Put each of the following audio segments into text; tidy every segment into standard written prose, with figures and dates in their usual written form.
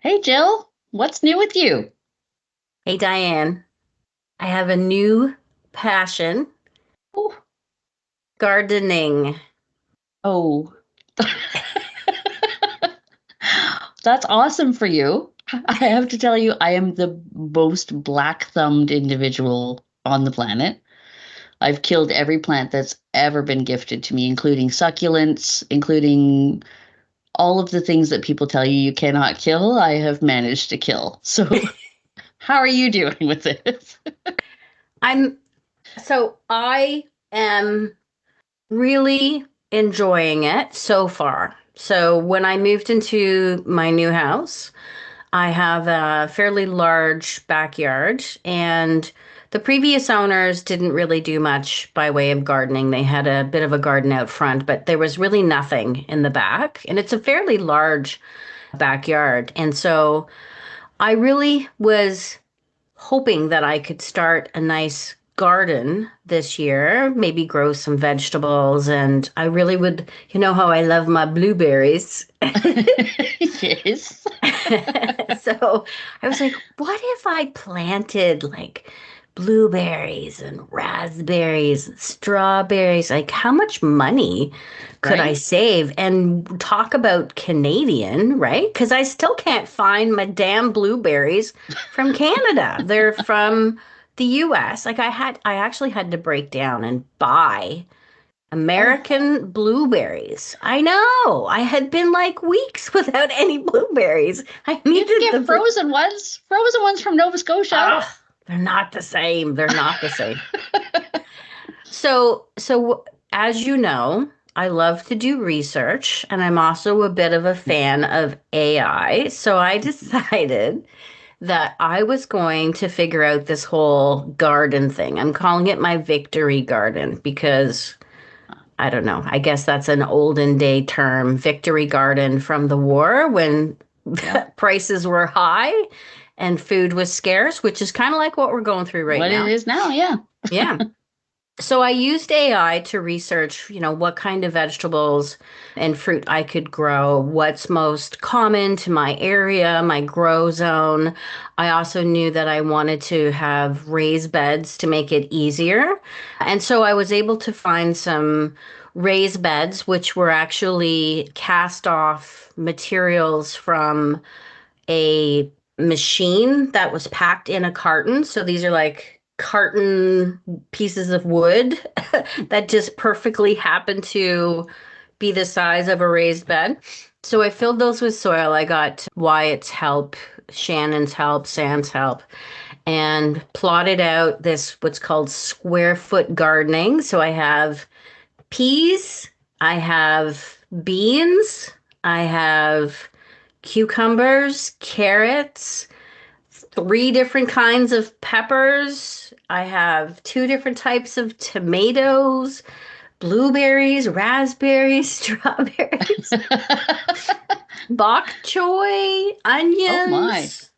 Hey Jill, what's new with you? Hey Diane, I have a new passion, Oh, gardening. oh, that's awesome for you. I have to tell you, I am the most black-thumbed individual on the planet. I've killed every plant that's ever been gifted to me, including succulents, including all of the things that people tell you cannot kill, I have managed to kill. So, how are you doing with it? I'm I am really enjoying it so far. So when I moved into my new house, I have a fairly large backyard, and the previous owners didn't really do much by way of gardening. They had a bit of a garden out front, but there was really nothing in the back, and it's a fairly large backyard. And so I really was hoping that I could start a nice garden this year, maybe grow some vegetables. And I really would, you know how I love my blueberries. Yes. So I was like, what if I planted like blueberries and raspberries and strawberries? Like, how much money could I Right? save? And talk about Canadian, right? Because I still can't find my damn blueberries from Canada. They're from the US. I actually had to break down and buy Oh, American blueberries. I know. I had been like weeks without any blueberries. I you can needed get the. frozen ones from Nova Scotia. Ugh, they're not the same. They're not the same. So as you know, I love to do research, and I'm also a bit of a fan of AI. So I decided that I was going to figure out this whole garden thing. I'm calling it my victory garden because I don't know. I guess that's an olden day term, victory garden from the war when Yeah. prices were high and food was scarce, which is kind of like what we're going through right What it now. is now, yeah. Yeah. So I used AI to research, what kind of vegetables and fruit I could grow, what's most common to my area, my grow zone. I also knew that I wanted to have raised beds to make it easier. And so I was able to find some raised beds, which were actually cast off materials from a machine that was packed in a carton. So these are like carton pieces of wood that just perfectly happen to be the size of a raised bed. So I filled those with soil. I got Wyatt's help, Shannon's help, Sam's help, and plotted out this what's called square foot gardening. So I have peas, I have beans, I have cucumbers, carrots, three different kinds of peppers. I have two different types of tomatoes, blueberries, raspberries, strawberries, bok choy, Oh my. onions.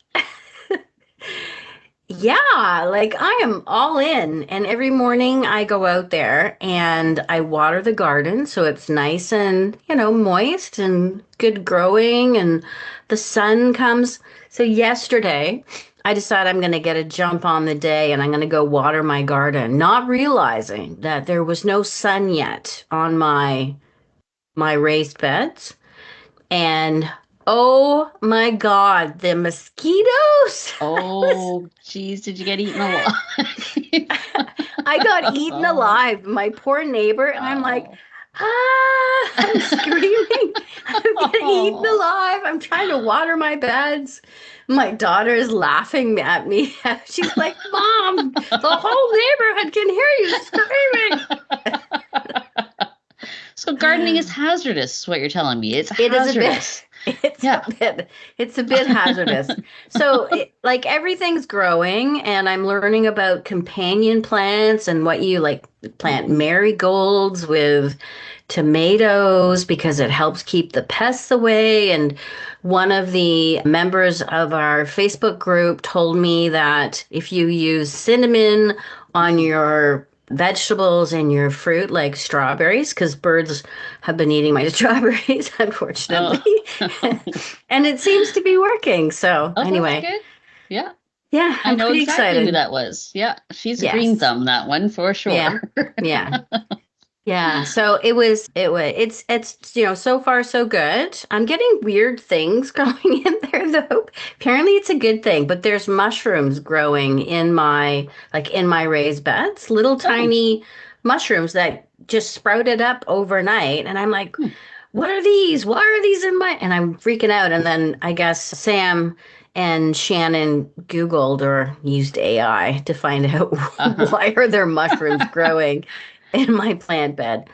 Yeah, like I am all in. And every morning I go out there and I water the garden so it's nice and, moist and good growing and the sun comes. So yesterday I decided I'm going to get a jump on the day and I'm going to go water my garden, not realizing that there was no sun yet on my raised beds. And oh my God, the mosquitoes. Oh, geez, did you get eaten alive? I got eaten Oh, alive. My poor neighbor, and I'm like, oh, I'm screaming. I'm getting eaten oh. alive. I'm trying to water my beds. My daughter is laughing at me. She's like, Mom, the whole neighborhood can hear you screaming. So gardening is hazardous, is what you're telling me. It's It is a bit, hazardous. it's Yeah. a bit, it's a bit hazardous. So, like everything's growing, and I'm learning about companion plants and what you like plant marigolds with tomatoes because it helps keep the pests away. And one of the members of our Facebook group told me that if you use cinnamon on your vegetables and your fruit like strawberries because birds have been eating my strawberries, unfortunately. Oh, And it seems to be working. So, oh, that's anyway, good. Yeah, yeah, I I'm know pretty exactly who excited. that was. Yeah, she's a green Yes. thumb, that one for Yeah. sure. Yeah. Yeah, so it's so far so good. I'm getting weird things growing in there though. Apparently it's a good thing, but there's mushrooms growing in my raised beds, little Oh, tiny mushrooms that just sprouted up overnight and I'm like, hmm. "What are these? Why are these in my?" And I'm freaking out and then I guess Sam and Shannon Googled or used AI to find out Uh-huh. why are there mushrooms growing in my plant bed.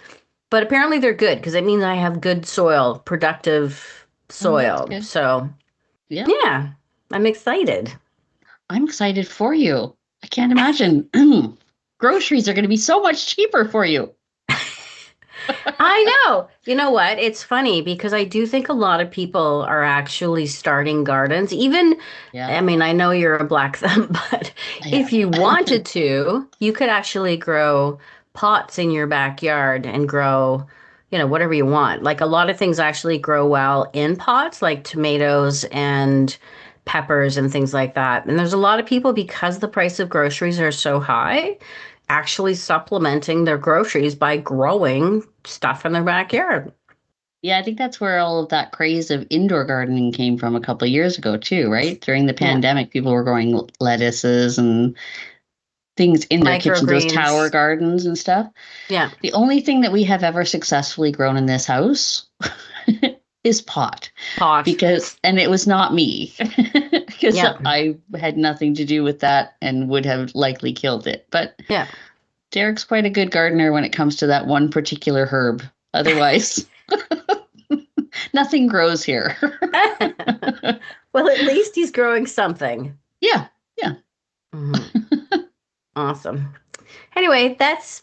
But apparently they're good because it means I have good soil, productive Oh, that's soil. good. So, Yeah, yeah, I'm excited. I'm excited for you. I can't imagine. Groceries are going to be so much cheaper for you. I know. You know what? It's funny because I do think a lot of people are actually starting gardens. Even, Yeah, I mean, I know you're a black thumb, but yeah, if you wanted to, you could actually grow pots in your backyard and grow, whatever you want. Like a lot of things actually grow well in pots, like tomatoes and peppers and things like that. And there's a lot of people because the price of groceries are so high actually supplementing their groceries by growing stuff in their backyard. yeah. I think that's where all of that craze of indoor gardening came from a couple of years ago, too, right? During the Yeah. pandemic, people were growing lettuces and things in their kitchens, those tower Microgreens. gardens and stuff. Yeah. The only thing that we have ever successfully grown in this house is pot Pot. and it was not me because Yeah. I had nothing to do with that and would have likely killed it. But Yeah. Derek's quite a good gardener when it comes to that one particular herb. Otherwise, nothing grows here. Well, at least he's growing something. Yeah, yeah. Mhm. Awesome. Anyway, that's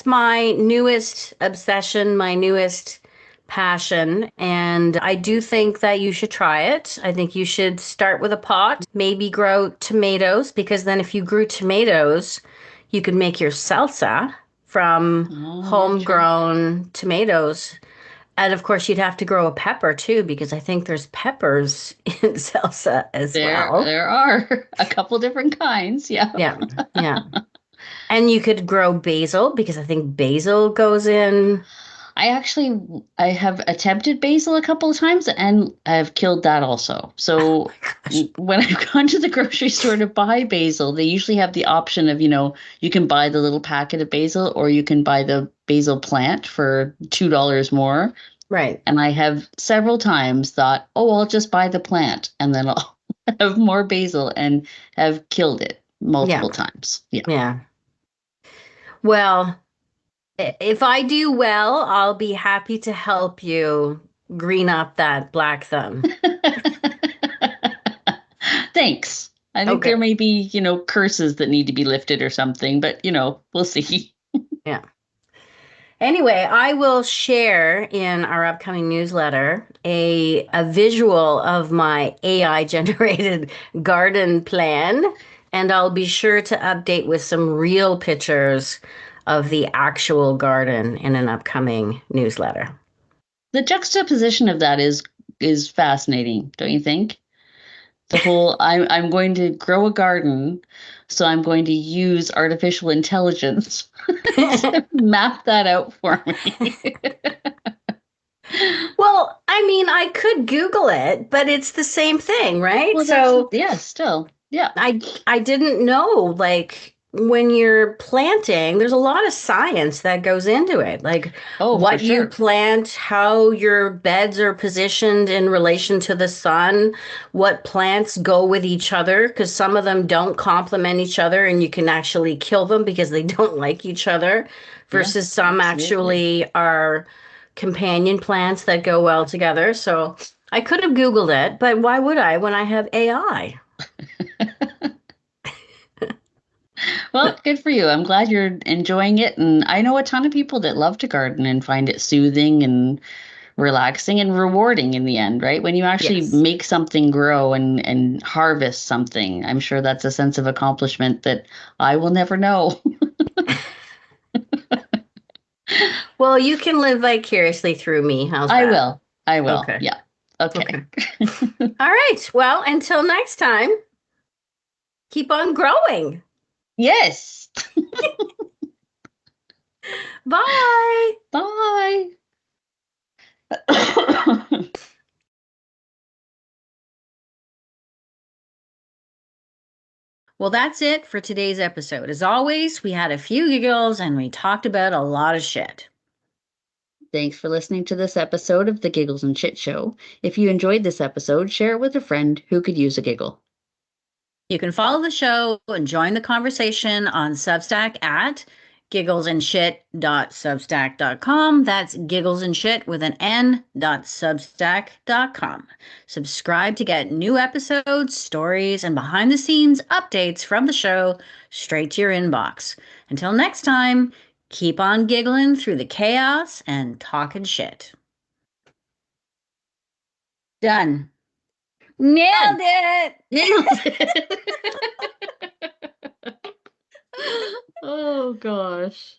my newest obsession, my newest passion, and I do think that you should try it. I think you should start with a pot, maybe grow tomatoes, because then if you grew tomatoes, you could make your salsa from Oh, yeah, true. homegrown tomatoes. And of course, you'd have to grow a pepper too, because I think there's peppers in salsa as There, well. there are a couple different kinds. Yeah. Yeah, yeah. And you could grow basil because I think basil goes in. I have attempted basil a couple of times and I've killed that also. So Gosh. when I've gone to the grocery store to buy basil, they usually have the option of, you can buy the little packet of basil or you can buy the basil plant for $2 more. Right. And I have several times thought, oh, I'll just buy the plant and then I'll have more basil and have killed it Yeah. multiple times. Yeah. Yeah. Well, if I do well, I'll be happy to help you green up that black thumb. Thanks. I think there Okay. may be, curses that need to be lifted or something, but, we'll see. Yeah. Anyway, I will share in our upcoming newsletter a visual of my AI generated garden plan, and I'll be sure to update with some real pictures of the actual garden in an upcoming newsletter. The juxtaposition of that is fascinating, don't you think? The whole I'm going to grow a garden, so I'm going to use artificial intelligence to map that out for me. Well, I mean, I could Google it, but it's the same thing, right? Well, that's So yeah, still. Yeah. I didn't know like when you're planting, there's a lot of science that goes into it. Like Oh, for what you sure. plant, how your beds are positioned in relation to the sun, what plants go with each other, because some of them don't complement each other and you can actually kill them because they don't like each other, Yeah, versus some absolutely. actually are companion plants that go well together. So I could have Googled it, but why would I when I have AI? Well, good for you. I'm glad you're enjoying it. And I know a ton of people that love to garden and find it soothing and relaxing and rewarding in the end, right? When you actually Yes. make something grow and harvest something, I'm sure that's a sense of accomplishment that I will never know. Well, you can live vicariously through me. How's I that? will. I will. Okay. Yeah. Okay. Okay. All right. Well, until next time, keep on growing. Yes. Bye. Bye. Well, that's it for today's episode. As always, we had a few giggles and we talked about a lot of shit. Thanks for listening to this episode of the Giggles and Shit Show. If you enjoyed this episode, share it with a friend who could use a giggle. You can follow the show and join the conversation on Substack at GigglesnShit.substack.com. That's GigglesnShit with an N.substack.com. Subscribe to get new episodes, stories, and behind the scenes updates from the show straight to your inbox. Until next time, keep on giggling through the chaos and talking shit. Done. Nailed Done. it. Nailed it. Oh gosh.